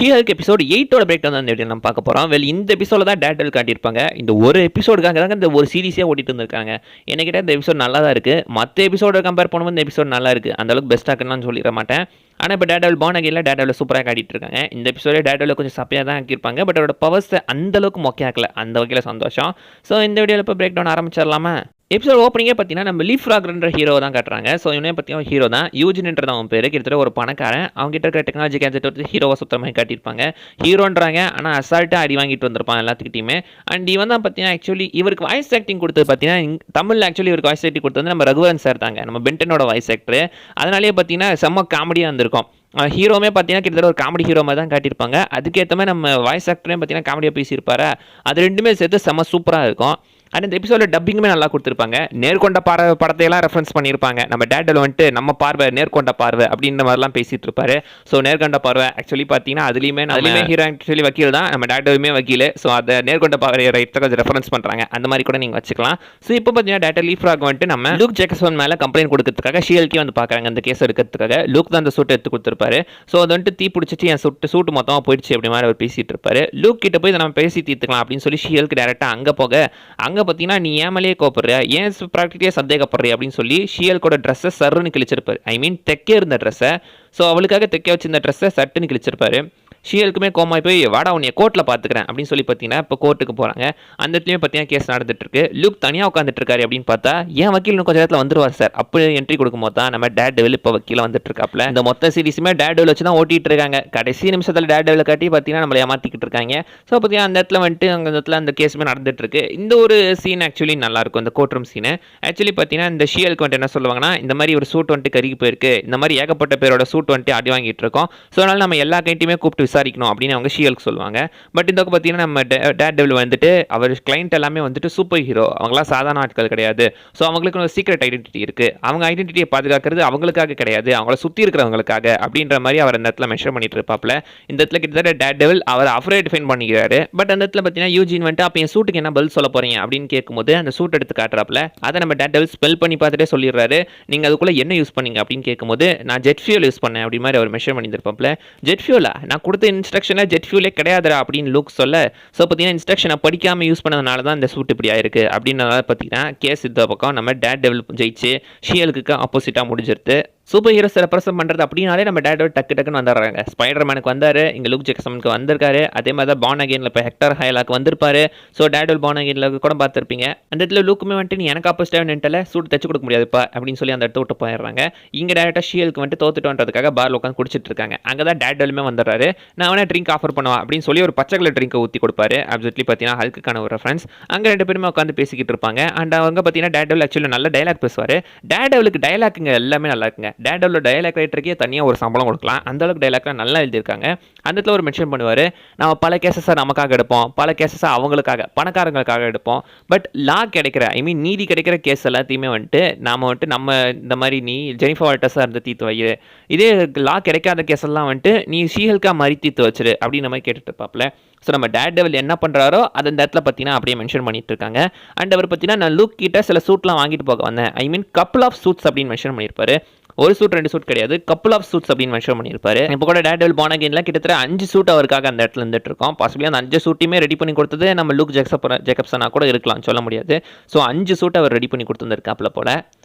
She-Hulk episode 8ஓட break down தான் நம்ம பார்க்க போகிறோம். இந்த எபிசோட தான் டேட் டெவில் காட்டியிருப்பாங்க. இந்த ஒரு எபிசோடுக்காக தாங்க இந்த ஒரு சீரிஸே ஓட்டிட்டு இருந்திருக்காங்க. என்ன கேட்டால் இந்த எபிசோட் நல்லா தான் இருக்குது. மற்ற எபிசோட கம்பேர் பண்ணும்போது இந்த எபிசோட் நல்லா இருக்குது. அந்தளவுக்கு பெஸ்ட்டாக இருக்குன்னு சொல்லிட மாட்டேன். ஆனால் இப்போ டேட் டெவில் பார்ன் அகைனில் டேட் டெவில் சூப்பராக காட்டிட்டு இருக்காங்க. இந்த எபிசோடே டேட் டெவில் கொஞ்சம் சப்பையாக தான் ஆக்கியிருப்பாங்க. பட் அவரோட பவர்ஸை அந்தளவுக்கு மொக்கையாக்கல. அந்த வகையில் சந்தோஷம். ஸோ இந்த வீடியோவில் இப்போ பிரேக் டவுன் ஆரம்பிச்சிடலாமா? எபிசோட் ஓப்பனிங்கே பார்த்தீங்கன்னா நம்ம லீஃப் ராக்ன்ற ஹீரோ தான் காட்டுறாங்க. ஸோ இவனே பார்த்தீங்கன்னா ஹீரோ தான். யூஜின்ன்றது அவன் பேர். கிட்டத்தட்ட ஒரு பணக்காரன். அவங்ககிட்ட இருக்கிற டெக்னாலஜி கேஜெட் வந்து ஹீரோவை சுத்தமாக காட்டியிருப்பாங்க. ஹீரோன்றாங்க, ஆனால் அசால்ட்டாக அடி வாங்கிட்டு வந்திருப்பான் எல்லாத்துக்கிட்டையுமே. அண்ட் இவன் தான் பார்த்தீங்கன்னா ஆக்சுவலி இவருக்கு வாய்ஸ் ஆக்டிங் கொடுத்தது பார்த்தீங்கன்னா தமிழில் ஆக்சுவலி இவருக்கு வாய்ஸ் ஆக்டிங் கொடுத்தது நம்ம ரகுவரன் சார் தாங்க, நம்ம பென்டனோட வாய்ஸ் ஆக்டர். அதனாலேயே பார்த்தீங்கன்னா செம்ம காமெடியாக இருந்திருக்கும். ஹீரோமே பார்த்தீங்கன்னா கிட்டத்தட்ட ஒரு காமெடி ஹீரோ மாதிரி தான் காட்டியிருப்பாங்க. அதுக்கேற்ற மாதிரி நம்ம வாய்ஸ் ஆக்டரையும் பார்த்தீங்கன்னா காமெடியாக பேசியிருப்பாரு. அது ரெண்டுமே சேர்த்து செம்ம சூப்பராக இருக்கும். அண்ட் இந்த எபிசோட டப்பிங்குமே நல்லா கொடுத்துருப்பாங்க. நேர்கொண்ட படத்தையெல்லாம் ரெஃபரன்ஸ் பண்ணியிருப்பாங்க. நம்ம டேட் டெவில் வந்துட்டு நம்ம பார்வை நேர்கொண்ட பார்வை அப்படின்ற மாதிரிலாம் பேசிட்டு இருப்பாரு. ஸோ நேர்கொண்ட பார்வை ஆக்சுவலி பார்த்தீங்கன்னா அதுலேயுமே ஹீரோ ஆக்சுவலி வக்கீல் தான், நம்ம டேட் டெவிலுமே வக்கீல். ஸோ அதை நேர்கொண்ட பார்வை ரைட்டை கொஞ்சம் ரெஃபரன்ஸ் பண்ணுறாங்க. அந்த மாதிரி கூட நீங்கள் வச்சுக்கலாம். ஸோ இப்போ பார்த்தீங்கன்னா டேட் லீஃப் ராக் வந்துட்டு நம்ம லூக் ஜேக்கப்சன் மேலே கம்ப்ளைண்ட் கொடுக்கறதுக்காக ஷீஹல்கே வந்து பார்க்குறாங்க. அந்த கேஸ் எடுக்கிறதுக்காக லூக் தான் அந்த சூட்டை எடுத்து கொடுத்துருப்பாரு. ஸோ அது வந்துட்டு தீ பிடிச்சிட்டு என் சூட்டு மொத்தமாக போயிடுச்சு அப்படி மாதிரி அவர் பேசிட்டு இருப்பாரு. லூக் கிட்ட போய் நம்ம பேசி தீர்த்துக்கலாம் அப்படின்னு சொல்லி ஷீஹல்க்கு டேரெக்டாக அங்கே போக, அங்கே பார்த்தீங்கன்னா நீ ஏமலே கோப்படுறியா, ஏன் ப்ராக்டிக்கே சந்தேகப்படுறியா அப்படின்னு சொல்லி ஷீஹல்கோட ட்ரெஸ்ஸை சர்ன்னு கிழிச்சிருப்பாரு. ஐ மீன் தெக்கே இருந்த ட்ரெஸ்ஸை. ஸோ அவளுக்காக தெக்க வச்சிருந்த ட்ரெஸ்ஸை சட்டுன்னு கிழிச்சிருப்பாரு. ஷீஹல்க்குமே கோமாய் போய் வாடா உன்னைய கோர்ட்டில் பார்த்துக்கிறேன் அப்படின்னு சொல்லி பார்த்தீங்கன்னா இப்போ கோர்ட்டுக்கு போகிறாங்க. அந்த இடத்துலையும் பார்த்தீங்கன்னா கேஸ் நடந்துட்டு இருக்கு. லூக் தனியாக உட்காந்துட்டு இருக்காரு அப்படின்னு பார்த்தா ஏன் வக்கீல் கொஞ்சம் நேரத்தில் வந்துருவார் சார் அப்போ என்ட்ரி கொடுக்கும் போது தான் நம்ம டேட் டெவில் இப்போ வக்கீல வந்துட்டு இருக்காப்ல. இந்த மொத்த சீரிஸுமே டேட் டெவில் வச்சு தான் ஓட்டிட்டு இருக்காங்க. கடைசி நிமிஷத்தில் டேட் டெவில் காட்டி பார்த்தீங்கன்னா நம்மளை ஏமாற்றிக்கிட்டு இருக்காங்க. ஸோ பார்த்தீங்கன்னா அந்த இடத்துல வந்துட்டு அந்த இடத்துல அந்த கேஸுமே நடந்துட்டு இருக்கு. இந்த ஒரு சீன் ஆக்சுவலி நல்லாயிருக்கும். இந்த கோர்ட் ரூம் சீனு ஆக்சுவலி பார்த்தீங்கன்னா இந்த ஷீஹல்க்கு வந்துட்டு என்ன சொல்லுவாங்கன்னா, இந்த மாதிரி ஒரு சூட் வந்துட்டு கருகி போயிருக்கு, இந்த மாதிரி ஏகப்பட்ட பேரோட சூட் வந்துட்டு அடி வாங்கிட்டு இருக்கோம். ஸோ அதனால நம்ம எல்லா கைட்டையுமே கூப்பிட்டு விசாரிக்கணும் அப்படின்னு அவங்க ஷீஹல்க்கு சொல்லுவாங்க. பட் இந்த பார்த்தீங்கன்னா நம்ம டேட் டெவில் வந்துட்டு அவர் கிளைண்ட் எல்லாமே வந்துட்டு சூப்பர் ஹீரோ, அவங்களாம் சாதாரண ஆட்கள் கிடையாது. ஸோ அவங்களுக்கு ஒரு சீக்ரெட் ஐடென்டிட்டி இருக்குது. அவங்க ஐடென்டிட்டியை பாதுகாக்கிறது அவங்களுக்காக கிடையாது, அவங்கள சுற்றி இருக்கிறவங்களுக்காக அப்படின்ற மாதிரி அவர் அந்த இடத்துல மெஷர் பண்ணிட்டு இருப்பாப்ல. இந்த இடத்துல கிட்டத்தட்ட டேட் டெவில் அவர் அஃப்ரே டிஃபைன் பண்ணிக்கிறாரு. பட் அந்த இடத்துல பார்த்தீங்கன்னா யூஜின் வந்துட்டு அப்போ என் சூட்டுக்கு என்ன பதில் சொல்ல போறீங்க அப்படின்னு கேட்கும்போது அந்த சூட் எடுத்து காட்டுறாப்ல. அதை நம்ம டேட் டெவில் ஸ்பெல் பண்ணி பார்த்துட்டே சொல்லிடுறாரு. நீங்கள் அதுக்குள்ளே என்ன யூஸ் பண்ணீங்க அப்படின்னு கேட்கும்போது நான் ஜெட் ஃபியூல் யூஸ் பண்ணேன் அப்படி மாதிரி அவர் மெஷர் பண்ணியிருப்பாப்ல. ஜெட் ஃபியூலா, நான் கொடுத்த இன்ஸ்ட்ரக்ஷனில் ஜெட் ஃபியூலே கிடையாதுரா அப்படின்னு லூக் சொல்ல, ஸோ பார்த்தீங்கன்னா இன்ஸ்ட்ரக்ஷனை படிக்காமல் யூஸ் பண்ணதுனால தான் இந்த சூட் இப்படி ஆயிருக்கு அப்படின்றத பார்த்தீங்கன்னா கேஸ் இந்த பக்கம் நம்ம டேட் டெவில் ஜெயிச்சு ஷீஹல்க்கு ஆப்போசிட்டாக முடிஞ்சிருது. சூப்பர் ஹீரோஸ் ரெப்ரசென்ட் பண்ணுறது அப்படின்னாலே நம்ம டேட் டக்குன்னு வந்துடுறாங்க. ஸ்பைடர் மேனுக்கு வந்தார், இங்கே லூக் ஜேக்கப்சனுக்கு வந்திருக்காரு. அதே மாதிரி தான் பார்ன் அகைனில் இப்போ ஹெக்டர் ஹைலாக் வந்திருப்பாரு. ஸோ டேட் பார்ன் அகைனில் கூட பார்த்துருப்பீங்க. அந்த இடத்துல லூக்குமே வந்துட்டு நீ எனக்கு ஆப்போசிட்டாக நின்ட்டல சூட் தச்சு கொடுக்க முடியாதுப்பா அப்படின்னு சொல்லி அந்த இடத்த விட்டு போயிடுறாங்க. இங்கே டேரெக்டாக ஷீஹல்க்கு வந்துட்டு தோத்துட்டோன்றதுக்காக பாரில் உட்காந்து குடிச்சிட்டு இருக்காங்க. அங்கே தான் டேட் டெவிலுமே வந்துடுறாரு. நான் வேணா ட்ரிங்க் ஆஃபர் பண்ணுவா அப்படின்னு சொல்லி ஒரு பச்சை கலர் ட்ரிங்கை ஊற்றி கொடுப்பாரு. அப்சல்யூட்லி பார்த்தீங்கன்னா ஹல்க்குக்கான ஒரு ரெஃபரன்ஸ். அங்கே ரெண்டு பேருமே உட்காந்து பேசிக்கிட்டு இருப்பாங்க. அண்ட் அவங்க பார்த்தீங்கன்னா டேட் டெவில் ஆக்சுவலி நல்ல டைலாக் பேசுவார். டேட் டெவிலுக்கு டைலாக்குங்க எல்லாமே நல்லா இருக்குங்க. டேட் டெவில் டைலாக் ரைட்டருக்கே தனியாக ஒரு சம்பளம் கொடுக்கலாம். அந்த அளவுக்கு டைலாக்லாம் நல்லா எழுதியிருக்காங்க. அந்த இடத்துல ஒரு மென்ஷன் பண்ணுவார், நம்ம பல கேசஸை நமக்காக எடுப்போம், பல கேசஸை அவங்களுக்காக பணக்காரங்களுக்காக எடுப்போம். பட் லா கிடைக்கிற ஐ மீன் நீதி கிடைக்கிற கேஸ் எல்லாத்தையுமே வந்துட்டு நம்ம இந்த மாதிரி நீ ஜெனிஃபர் வால்டர்ஸாக இருந்து தீர்த்து வை, இதே லா கிடைக்காத கேஸ் எல்லாம் வந்துட்டு நீ ஷீஹல்கா மாதிரி தீர்த்து வச்சிரு அப்படின்னு மாதிரி கேட்டுட்டு இருப்பாப்ல. ஸோ நம்ம டேட் டெவில் என்ன பண்ணுறாரோ அது இந்த இடத்துல பார்த்தீங்கன்னா அப்படியே மென்ஷன் பண்ணிட்டு இருக்காங்க. அண்ட் அவர் பார்த்தீங்கன்னா நான் லூக் கிட்ட சில சூட்லாம் வாங்கிட்டு போக வந்தேன், ஐ மீன் கப்புள் ஆஃப் சூட்ஸ் அப்படின்னு மென்ஷன் பண்ணியிருப்பாரு. ஒரு சூட் 2 சூட் கிடையாது, கப்புள் ஆஃப் சூட்ஸ் அப்படின்னு மென்ஷன் பண்ணியிருப்பாரு. இப்போ கூட டேட் டெவில் பார்ன் அகைனில் கிட்டத்தட்ட 5 சூட் அவருக்காக அந்த இடத்துல இருந்துட்டு இருக்கோம். பாசிபிளி அந்த 5 சூட்டையுமே ரெடி பண்ணி கொடுத்தது நம்ம லூக் ஜேக்கப்சனாக கூட இருக்கலாம், சொல்ல முடியாது. ஸோ 5 சூட் அவர் ரெடி பண்ணி கொடுத்துருந்துருக்காப்புல போல.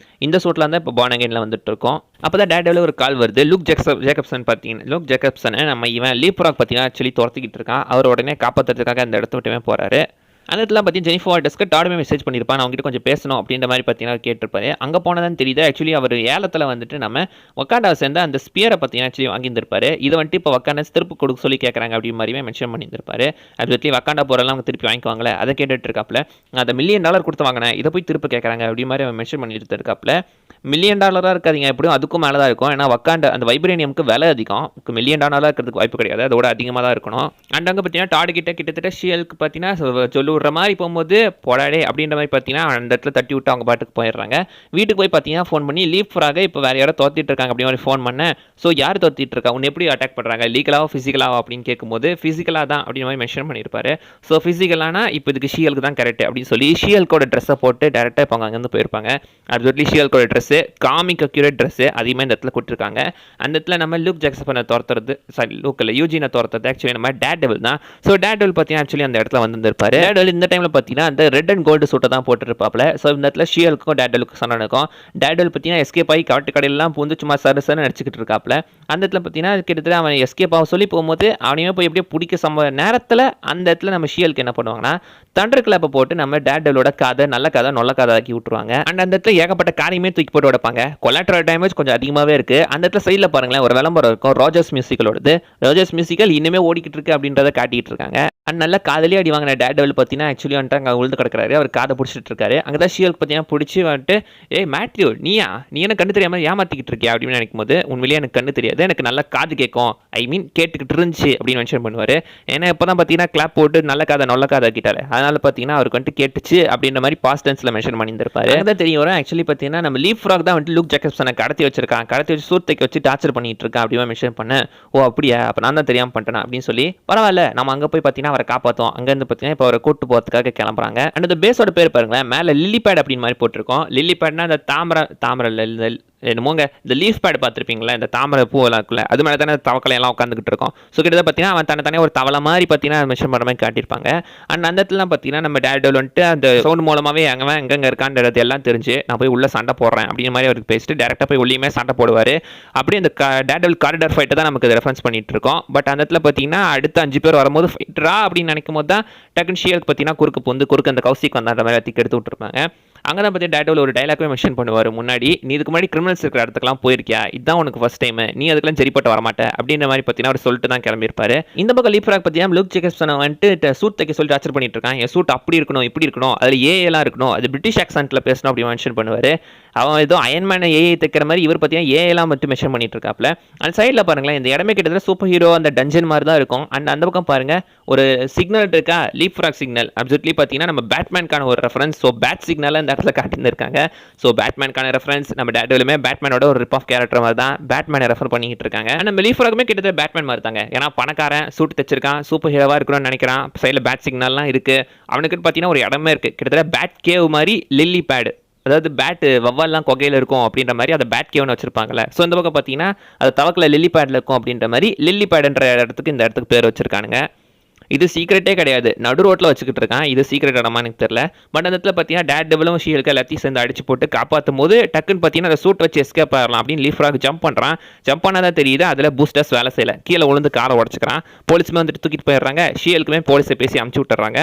இந்த சூட்டில் தான் இப்போ பார்ன் அகைனில் வந்துட்டு இருக்கோம். அப்போ தான் டேட் டெவில் ஒரு கால் வருது. லூக் ஜேக்கப்சன் பார்த்தீங்கன்னா லூக் ஜேக்கப்சனை நம்ம இவன் லீஃப் ராக் பார்த்தீங்கன்னா ஆக்சுவலி துரத்திக்கிட்டு இருக்கான். அவர் உடனே காப்பாற்றுறதுக்காக அந்த இடத்த விட்டுமே போகிறாரு. அந்த இடத்துல பார்த்தீங்கன்னா ஜெனிஃபர் வால்டர்ஸ்க்கு டாடுமே மெசேஜ் பண்ணியிருப்பான், அவங்ககிட்ட கொஞ்சம் பேசணும் அப்படின்ற மாதிரி பார்த்தீங்கன்னா கேட்டிருப்பாரு. அங்கே போனதான் தெரியுது ஆக்சுவலி அவர் ஏலத்தில் வந்துட்டு நம்ம வக்காண்டாவை சேர்ந்த அந்த ஸ்பியரை பார்த்தீங்கன்னா ஆக்சுவலி வாங்கியிருந்திருப்பாரு. இதை வந்துட்டு இப்போ வக்காண்டாஸ் திருப்பி கொடுக்க சொல்லி கேட்குறாங்க அப்படி மாதிரியுமே மென்ஷன் பண்ணியிருப்பாரு. ஆக்சுவலி வக்காண்டா போகிறலாம் அவங்க திருப்பி வாங்கிக்குவாங்களே அதை கேட்டுட்டு இருக்காப்புல. அதை $1 மில்லியன் கொடுத்து வாங்கினேன், இதை போய் திருப்பி கேட்குறாங்க அப்படி மாதிரி அவன் மென்ஷன் பண்ணிட்டு இருக்காப்புல. $1 மில்லியன் இருக்காதிங்க, எப்படியும் அதுக்கும் மேலே தான் இருக்கும். ஏன்னா வக்காண்டா அந்த வைப்ரேனியமுக்கு விலை அதிகம், $1 மில்லியன் இருக்கிறதுக்கு வாய்ப்பு கிடையாது, அதோட அதிகமாக தான் இருக்கணும். அண்ட் அங்கே பார்த்தீங்கன்னா டாடு கிட்டத்தட்ட ஷீஹல்க்கு பார்த்தீங்கன்னா விடுற மாதிரி போகும்போது போடாடே அப்படின்ற மாதிரி பார்த்தீங்கன்னா அந்த இடத்துல தட்டி விட்டு அவங்க பாட்டுக்கு போயிடுறாங்க. வீட்டுக்கு போய் பார்த்தீங்கன்னா ஃபோன் பண்ணி லீப் ஃப்ராக இப்போ வேறு யாரோ தோத்திட்டு இருக்காங்க அப்படி மாதிரி ஃபோன் பண்ணேன். ஸோ யார் தோத்திட்டு இருக்கா, உன்னை எப்படி அட்டாக் பண்ணுறாங்க, லீகலாவோ ஃபிசிக்கலாவோ அப்படின்னு கேட்கும்போது ஃபிசிக்கலாக தான் அப்படின்ற மாதிரி மென்ஷன் பண்ணியிருப்பாரு. ஸோ ஃபிசிக்கலானா இப்போ இதுக்கு ஷியலுக்கு தான் கரெக்ட் அப்படின்னு சொல்லி ஷியல்கோட ட்ரெஸ்ஸை போட்டு டேரெக்டாக இப்போ அங்கேருந்து போயிருப்பாங்க. அது சொல்லி ஷியல்கோட ட்ரெஸ்ஸு காமிக் அக்யூரேட் ட்ரெஸ்ஸு அதிகமாக இந்த இடத்துல கொடுத்துருக்காங்க. அந்த இடத்துல நம்ம லூக் ஜாக்சனை துரத்துறது, சாரி லூக் இல்லை யூஜினை துரத்துறது ஆக்சுவலி நம்ம டேட் டெவில் தான். ஸோ டேட் டெவில் பார்த்தீங்கன்னா ஆக்சுவலி அந்த இடத்துல வந்திருப்பாரு. டேட் டெவில் இந்த டைமில் பார்த்தீங்கன்னா அந்த ரெட் அண்ட் கோல்டு சூட்டை தான் போட்டுருப்பாப்ல. ஸோ இந்த இடத்துல ஷியலுக்கும் டேட் டெவிலுக்கும் சண்டை நடக்கும். டேட் டெவில் பார்த்தீங்கன்னா எஸ்கேப் ஆகி காட்டு கடையிலாம் பூந்து சும்மா சரு நடிச்சுக்கிட்டு இருக்காப்ல. அந்த இடத்துல பார்த்தீங்கன்னா கிட்டத்தட்ட அவன் எஸ்கேப் ஆக சொல்லி போகும்போது அவனையுமே போய் எப்படியே பிடிக்க நேரத்தில் அந்த இடத்துல நம்ம ஷியலுக்கு என்ன பண்ணுவாங்கன்னா தண்டர் கிளப்பை போட்டு நம்ம டேட் டெவிலோட காதை நல்ல காதை நொல்ல காதை ஆக்கி விட்டுருவாங்க. அண்ட் அந்த இடத்துல ஏகப்பட்ட காரியமே தூக்கி போட்டு உடைப்பாங்க. கொலாட்ரல் டேமேஜ் கொஞ்சம் அதிகமாகவே இருக்குது. அந்த இடத்துல சைடில் பாருங்களேன் ஒரு விளம்பரம் இருக்கும் ரோஜர்ஸ் மியூசிக்கலோடது. ரோஜர்ஸ் மியூசிக்கல் இன்னுமே ஓடிக்கிட்டு இருக்கு அப்படின்றத காட்டிட்டு இருக்காங்க. அண்ட் நல்லா காதலே அடி வாங்கின டேட் டெவில் பார்த்தீங்கன்னா ஆக்சுவலி வந்துட்டு அங்கே உழுது கிடக்கிறாரு. அவர் காதை பிடிச்சிட்டு இருக்காரு. அங்கே தான் ஷியலுக்கு பார்த்தீங்கன்னா பிடிச்சி வந்துட்டு மேத்யூ நீ என்ன கண்ணு தெரியாமல் ஏமாத்திக்கிட்டு இருக்கியா அப்படின்னு நினைக்கும் போது உண்மையிலேயே எனக்கு கண்ணு தெரியாது, எனக்கு நல்லா காது கேட்கும், ஐ மீன் கேட்டுக்கிட்டு இருந்துச்சு அப்படின்னு மென்ஷன் பண்ணுவார். ஏன்னா இப்போ தான் பார்த்தீங்கன்னா கிளாப் போட்டு நல்ல காதை நொல்ல காதை ஆக்கிட்டாரு. அதனால பார்த்தீங்கன்னா அவருக்கு வந்துட்டு கேட்டுச்சு அப்படின்ற மாதிரி பாஸ்ட் டென்ஸில் மென்ஷன் பண்ணியிருப்பாரு. அதான் தெரிய வரும் ஆக்சுவலி பார்த்தீங்கன்னா நம்ம லீப் ஃப்ராக் தான் வந்துட்டு லூக் ஜாக்கப்சனை கடத்தி வச்சிருக்கான், கடத்தி வச்சு சூர்த்தைக்கு வச்சு டார்ச்சர் பண்ணிட்டு இருக்கான் அப்படின்னு மென்ஷன் பண்ணேன். ஓ அப்படியா, அப்போ நான் தான் தெரியாமல் பண்ணிட்டேன் அப்படின்னு சொல்லி பரவாயில்ல நம்ம அங்கே போய் பார்த்தீங்கன்னா அவரை காப்பாற்றோம். அங்கேருந்து பார்த்தீங்கன்னா இப்போ அவரை கூட்டு போகிறதுக்காக கிளம்புறாங்க. அண்ட் அந்த பேஸோட பேர் பாருங்களேன், மேலே லில்லி பேட் அப்படின்னு மாதிரி போட்டிருக்கோம். லில்லி பேட்னா அந்த தாமரை என்னமோங்க இந்த லீஃப் பேட் பார்த்துருப்பீங்களா, இந்த தாமரை பூவெல்லாம் இருக்குல்ல, அது மேலே தானே தவக்கலையெல்லாம் உட்காந்துக்கிட்டு இருக்கும். ஸோ கிட்டத்தட்ட பார்த்தீங்கன்னா அவன் தனித்தனியாக ஒரு தவளை மாதிரி பார்த்தீங்கன்னா மென்ஷன் பண்ணுற மாதிரி காட்டியிருப்பாங்க. அண்ட் அந்த இடத்துலாம் பார்த்தீங்கன்னா நம்ம டேட் டெவில் வந்துட்டு அந்த சவுண்ட் மூலமாகவே எங்கெங்கே இருக்கான்றது எல்லாம் தெரிஞ்சு நான் போய் உள்ளே சண்டை போடுறேன் அப்படின்னு மாதிரி அவருக்கு பேசிட்டு டேரெக்டாக போய் உள்ளேயுமே சண்டை போடுவார். அப்படியே அந்த டேட் டெவில் காரிடார் ஃபைட்டை தான் நமக்கு ரெஃபரன்ஸ் பண்ணிட்டு இருக்கோம். பட் அந்த இடத்துல பார்த்தீங்கன்னா அடுத்த 5 பேர் வரும்போது ஃபைட்டரா அப்படின்னு நினைக்கும் போது தான் டக்குன்னு ஷியலுக்கு பார்த்தீங்கன்னா குறுக்கு அந்த கௌசிக் வந்தான்ற மாதிரி தூக்கி எடுத்து விட்டுருப்பாங்க. அங்கே தான் பற்றி டேட் டெவில் ஒரு டைலாக்வே மென்ஷன் பண்ணுவார். முன்னாடி நீ இதுக்கு முன்னாடி கிரிமினல்ஸ் இருக்கிற இடத்துக்குலாம் போயிருக்கியா, இதுதான் உனக்கு ஃபர்ஸ்ட் டைம், நீ அதுக்கெல்லாம் சரிப்பட்டு வரமாட்டே அப்படின்ற மாதிரி பார்த்தீங்கன்னா அவர் சொல்லிட்டு தான் கிளம்பியிருப்பாரு. இந்த பக்கம் லீப் ஃப்ராக் பார்த்தீங்கன்னா லூக் ஜேக்கப்சனை வந்துட்டு சூட் தைக்க சொல்லி டார்ச்சர் பண்ணிட்டு இருக்கான். என் சூட் அப்படி இருக்கணும் இப்படி இருக்கணும், அதில் ஏஎல்லாம் இருக்கணும், அது பிரிட்டிஷ் ஆக்சென்ட்டில் பேசணும் அப்படி மென்ஷன் பண்ணுவார். அவன் ஏதோ அயன்மேனை ஏஐ தைக்கிற மாதிரி இவர் பார்த்தீங்கன்னா ஏஎல்லாம் மட்டும் மென்ஷன் பண்ணிட்டு இருக்காப்ல. அந்த சைடில் பாருங்களேன் இந்த இடமே கிட்டத்தட்ட சூப்பர் ஹீரோ அந்த டஞ்சன் மாதிரி தான் இருக்கும். அண்ட் அந்த பக்கம் பாருங்க ஒரு சிக்னல் இருக்கா, லீப் ஃப்ராக் சிக்னல் அப்சல்யூட்லி பார்த்தீங்கன்னா நம்ம பேட்மேனுக்கான ஒரு ரெஃபரன்ஸ். ஸோ பேட் சிக்னலை இந்த இடத்துல காட்டியிருக்காங்க. ஸோ பேட்மேனுக்கான ரெஃபரன்ஸ் நம்ம டேட் டெவிலுமே பேட்மேனோட ஒரு ரிப் ஆஃப் கேரக்டர் மாதிரி தான் பேட்மேனை ரெஃபர் பண்ணிட்டு இருக்காங்க. நம்ம லீப் ஃப்ராக்குமே கிட்டத்தட்ட பேட்மேன் மாதிரி தாங்க. ஏன்னா பணக்காரன் சூட் தச்சிருக்கான், சூப்பர் ஹீரோவா இருக்கணும்னு நினைக்கிறான், சைடில் பேட் சிக்னல்லாம் இருக்கு. அவனுக்கு பார்த்தீங்கன்னா ஒரு இடமே இருக்கு, கிட்டத்தட்ட பேட் கேவ் மாதிரி லில்லி பேடு, அதாவது பேட்டு வவ்வால்லாம் கொகையில் இருக்கும் அப்படின்ற மாதிரி அதை பேட் கேவ்னு வச்சிருப்பாங்கல்ல. ஸோ இந்த பக்கம் பார்த்தீங்கன்னா அது தவக்கில் லில்லி பேடில் இருக்கும் அப்படின்ற மாதிரி லில்லி பேடுன்ற இடத்துக்கு இந்த இடத்துக்கு பேர் வச்சிருக்கானுங்க. இது சீக்ரெட்டே கிடையாது, நடு ரோட்டில் வச்சுக்கிட்டு இருக்கான். இது சீக்ரெட் இடமா எனக்கு தெரியல. பட் அந்த இடத்துல பார்த்தீங்கன்னா டேட் டெவிலும் ஷியலுக்கு எல்லாத்தையும் சேர்ந்து அடிச்சு போட்டு காப்பாற்றும் போது டக்குன்னு பார்த்தீங்கன்னா அந்த சூட் வச்சு எஸ்கேப் ஆகலாம் அப்படின்னு லீப் ஃப்ராக் ஜம்ப் பண்ணுறான். ஜம்ப் பண்ணாதான் தெரியுது அதில் பூஸ்டர்ஸ் வேலை செய்யலை, கீழே விழுந்து காரை உடச்சிக்கிறான். போலீஸுமே வந்துட்டு தூக்கிட்டு போயிடுறாங்க. ஷியலுக்குமே போலீஸை பேசி அமுச்சு விட்டுறாங்க.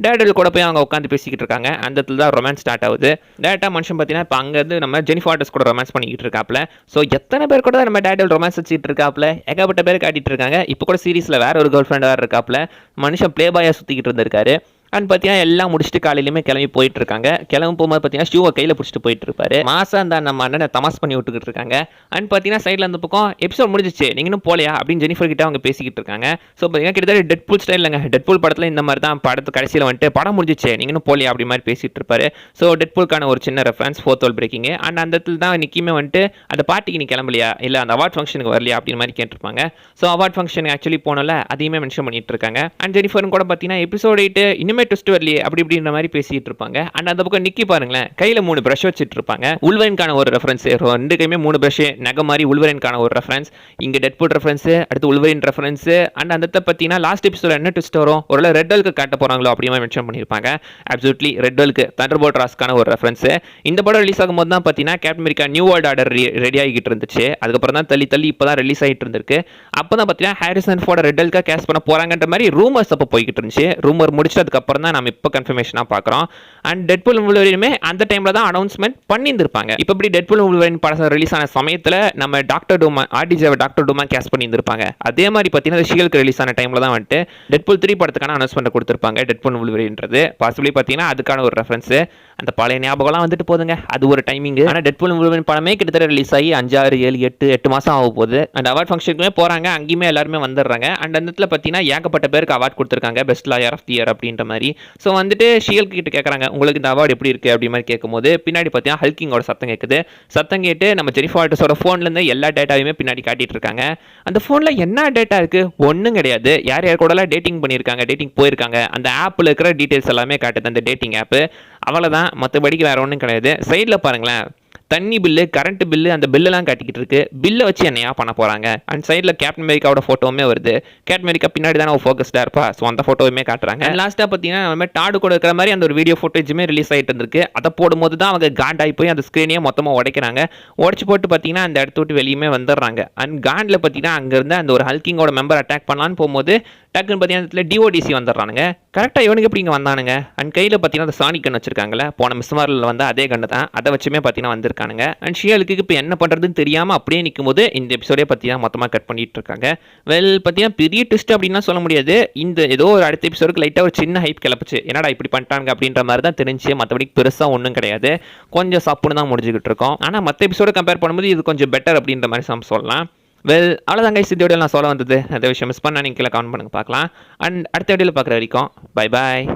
டேட் டெவில் கூட போய் அவங்க உட்காந்து பேசிக்கிட்டு இருக்காங்க. அந்த இடத்துல தான் ரொமான்ஸ் ஸ்டார்ட் ஆகுது. டேட்டா மனுஷன் பார்த்தீங்கன்னா இப்போ அங்கேருந்து நம்ம ஜெனிஃபர் ஆர்டர்ஸ் கூட ரொமான்ஸ் பண்ணிக்கிட்டு இருக்காப்ல. ஸோ எத்தனை பேர் கூட நம்ம டேட் டெவில் ரொமான்ஸ் வச்சுட்டு இருக்காப்ல, ஏகப்பட்ட பேர் காட்டிட்டு இருக்காங்க. இப்போ கூட சீரீஸில் வேற ஒரு கேர்ள் ஃப்ரெண்ட் வேறு இருக்காப்ல. மனுஷன் ப்ளே பாயாக சுற்றிக்கிட்டு இருந்திருக்காரு. அண்ட் பார்த்தீங்கன்னா எல்லாம் முடிச்சுட்டு காலையிலுமே கிளம்பி போயிட்டு இருக்காங்க. கிளம்பி போகும்போது பார்த்தீங்கன்னா ஷூவை கையில் பிடிச்சிட்டு போயிட்டு இருப்பாரு. மாசம் அந்த நம்ம அண்ணனை தமாஸ் பண்ணி விட்டுக்கிட்டு இருக்காங்க. அண்ட் பார்த்தீங்கன்னா சைடில் அந்த பக்கம் எபிசோட் முடிஞ்சிச்சு நீங்க இன்னும் போலையா அப்படின்னு ஜெனிஃபர் கிட்ட அவங்க பேசிக்கிட்டு இருக்காங்க. ஸோ பார்த்தீங்கன்னா கிட்டத்தட்ட டெட்பூல் ஸ்டைல் இல்லைங்க, டெட்பூல் படத்தில் இந்த மாதிரி தான் படத்து கடைசியில் வந்துட்டு படம் முடிஞ்சிச்சு நீங்க இன்னும் போலையா அப்படி மாதிரி பேசிட்டு இருப்பாரு. ஸோ டெட்பூலுக்கான ஒரு சின்ன reference, fourth wall breaking. And அந்த இடத்துல தான் நிக்கிமே வந்துட்டு அந்த பார்ட்டிக்கு நீ கிளம்பலையா, இல்லை அந்த அவார்ட் ஃபங்க்ஷனுக்கு வரலையா அப்படின்னு மாதிரி கேட்டிருப்பாங்க. ஸோ அவார்ட் ஃபங்க்ஷனுக்கு ஆக்சுவலி போனோம்ல அதையுமே மென்ஷன் பண்ணிட்டு இருக்காங்க. அண்ட் ஜெனிஃபரும் கூட பார்த்தீங்கன்னா எபிசோட் 8 இன்னுமே ட்விஸ்ட் வரலையே இப்படின்ற மாதிரி பேசிட்டு இருப்பாங்க. அண்ட் அந்த பக்கம் நிக்கி பாருங்களேன் கையில 3 பிரஷ் வச்சிட்டு இருப்பாங்க. உல்வரின்கான ஒரு ரெஃபரன்ஸ், ரெண்டு கையுமே 3 பிரஷ் நகை மாதிரி உல்வரின்கான ஒரு ரெஃபரன்ஸ், இங்க டெட்பூல் ரெஃபரன்ஸ், அடுத்து உல்வரின் ரெஃபரன்ஸ். அண்ட் அந்த பார்த்தீங்கன்னா லாஸ்ட் எபிசோட் என்ன ட்விஸ்ட் வரும், ஒருவேளை ரெட் வெல்க்கு காட்ட போறாங்களோ அப்படியே மென்ஷன் பண்ணியிருப்பாங்க. அப்சல்யூட்லி ரெட் வெல்க்கு தண்டர்போல்ட் ராஸ்க்கான ஒரு ரெஃபரன்ஸ். இந்த படம் ரிலீஸ் ஆகும்போது தான் பார்த்தீங்கன்னா captain America new world order ready ஆகிட்டு இருந்துச்சு. அதுக்கப்புறம் தான் தள்ளி இப்போதான் ரிலீஸ் ஆகிட்டு இருந்திருக்கு. அப்போ தான் பார்த்தீங்கன்னா ஹாரிசன் ஃபோர்ட ரெட் வெல்க்கா கேஸ்ட் பண்ண போறாங்கன்ற மாதிரி ரூமர்ஸ் அப்போ போய்கிட்டு இருந்துச்சு. ரூமர் முடிச்சு அதுக்கப்புறம் தான் நம்ம இப்போ கன்ஃபர்மேஷனாக பார்க்குறோம். அண்ட் டெட்பூல் உல்வரினுமே அந்த டைமில் தான் அனௌன்ஸ்மெண்ட் பண்ணியிருந்திருப்பாங்க. இப்போ இப்படி டெட்பூல் உல்வரின் படம் ரிலீஸ் ஆன சமயத்தில் நம்ம டாக்டர் டூமா ஆர்டிஜேவை டாக்டர் டூமா கேஸ்ட் பண்ணியிருந்திருப்பாங்க. அதே மாதிரி பார்த்தீங்கன்னா ஷியலுக்கு ரிலீஸ் ஆன டைமில் தான் வந்துட்டு டெட்பூல் 3 படத்துக்கான அனௌன்ஸ்மெண்ட் கொடுத்துருப்பாங்க. டெட்பூல் உல்வரின்றது பாசிபிளி பார்த்தீங்கன்னா அதுக்கான ஒரு ரெஃபரன்ஸ். அந்த பழைய ஞாபகம்லாம் வந்துட்டு போதுங்க, அது ஒரு டைமிங். ஆனால் டெட்பூல் உல்வரின் படமே கிட்டத்தட்ட ரிலீஸ் ஆகி 5, 6, 7, 8 மாதம் ஆக போகுது. அண்ட் அவார்ட் ஃபங்க்ஷனுக்குமே போகிறாங்க, அங்கேயுமே எல்லாருமே வந்துடுறாங்க. அண்ட் அந்த இடத்துல பார்த்தீங்கன்னா ஏகப்பட்ட பேருக்கு அவார்ட் கொடுத்துருக்காங்க, best lawyer of the year அப்படின்ற மாதிரி. மாதிரி. ஸோ வந்துட்டு ஷியல் கிட்ட கேட்குறாங்க, உங்களுக்கு இந்த அவார்டு எப்படி இருக்குது அப்படி மாதிரி கேட்கும்போது பின்னாடி பார்த்தீங்கன்னா ஹல்கிங்கோட சத்தம் கேட்குது. சத்தம் கேட்டு நம்ம ஜெனிஃபர் வால்டர்ஸோட ஃபோன்லேருந்து எல்லா டேட்டாவையுமே பின்னாடி காட்டிட்டு இருக்காங்க. அந்த ஃபோனில் என்ன டேட்டா இருக்குது? ஒன்றும் கிடையாது. யார் யார் கூடலாம் டேட்டிங் பண்ணியிருக்காங்க, டேட்டிங் போயிருக்காங்க, அந்த ஆப்பில் இருக்கிற டீட்டெயில்ஸ் எல்லாமே காட்டுது அந்த டேட்டிங் ஆப்பு. அவ்வளோதான், மற்றபடிக்கு வேறு ஒன்றும் கிடையாது. சைடில் பாருங்களேன், தண்ணி பில்லு, கரண்ட் பில்லு, அந்த பில்லெல்லாம் காட்டிக்கிட்டு இருக்கு. பில்லை வச்சு என்னையா பண்ண போகிறாங்க? அண்ட் சைடில் கேப்டன் அமெரிக்காவோட ஃபோட்டோவுமே வருது. கேப்டன் அமெரிக்கா பின்னாடி தான் ஃபோக்கஸ்டாக இருப்பா. ஸோ அந்த ஃபோட்டோவுமே காட்டுறாங்க. அண்ட் லாஸ்ட்டாக பார்த்தீங்கன்னா நம்ம டாடு கூட இருக்கிற மாதிரி அந்த ஒரு வீடியோ ஃபோட்டேஜுமே ரிலீஸ் ஆகிட்டு இருந்திருக்கு. அதை போடும்போது தான் அவங்க காண்டாகி போய் அந்த ஸ்க்ரீனையே மொத்தமாக உடைக்கிறாங்க. உடச்சி போட்டு பார்த்தீங்கன்னா அந்த இடத்த விட்டு வெளியுமே வந்துடுறாங்க. அண்ட் காண்டில் பார்த்தீங்கன்னா அங்கேருந்து அந்த ஒரு ஹல்கிங்கோட மெம்பர் அட்டாக் பண்ணலான்னு போகும்போது டக்குன்னு பார்த்தீங்கன்னா டிஓடிசி வந்துடுறானுங்க. கரெக்டாக இவனுக்கு எப்படி இங்கே வந்தானுங்க? அண்ட் கையில் பார்த்தீங்கன்னா அந்த சானிக் கன் வச்சிருக்காங்களே, போன மிஸ் மார்வலில் வந்து அதே கண்ணு தான், அதை வச்சுமே பார்த்தீங்கன்னா வந்திருக்கானுங்க. அண்ட் ஷியலுக்கு இப்போ என்ன பண்ணுறதுன்னு தெரியாமல் அப்படியே நிற்கும் போது இந்த எபிசோடே பார்த்தீங்கன்னா மொத்தமாக கட் பண்ணிட்டு இருக்காங்க. வெல் பார்த்தீங்கன்னா பெரிய ட்விஸ்ட் அப்படின்னா சொல்ல முடியாது. இந்த ஏதோ ஒரு அடுத்த எபிசோடுக்கு லைட்டாக ஒரு சின்ன ஹைப் கிளப்புச்சு, என்னடா இப்படி பண்ணிட்டாங்க அப்படின்ற மாதிரி தான் தெரிஞ்சு. மற்றபடி பெருசாக ஒன்றும் கிடையாது, கொஞ்சம் சப்புன்னு தான் முடிஞ்சுக்கிட்டு இருக்கோம். ஆனால் மற்ற எபிசோட கம்பேர் பண்ணும்போது இது கொஞ்சம் பெட்டர் அப்படின்ற மாதிரி நம்ம சொல்லலாம். வெல் அவ்வளோதாங்க இந்த வீடியோவில் நான் சொல்ல வந்தது. அந்த விஷயம் மிஸ் பண்ணால் நீங்கள் கீழே கமெண்ட் பண்ணுங்க பார்க்கலாம். அண்ட் அடுத்த வீடியோவில் பார்க்குற வரைக்கும் பை பாய்.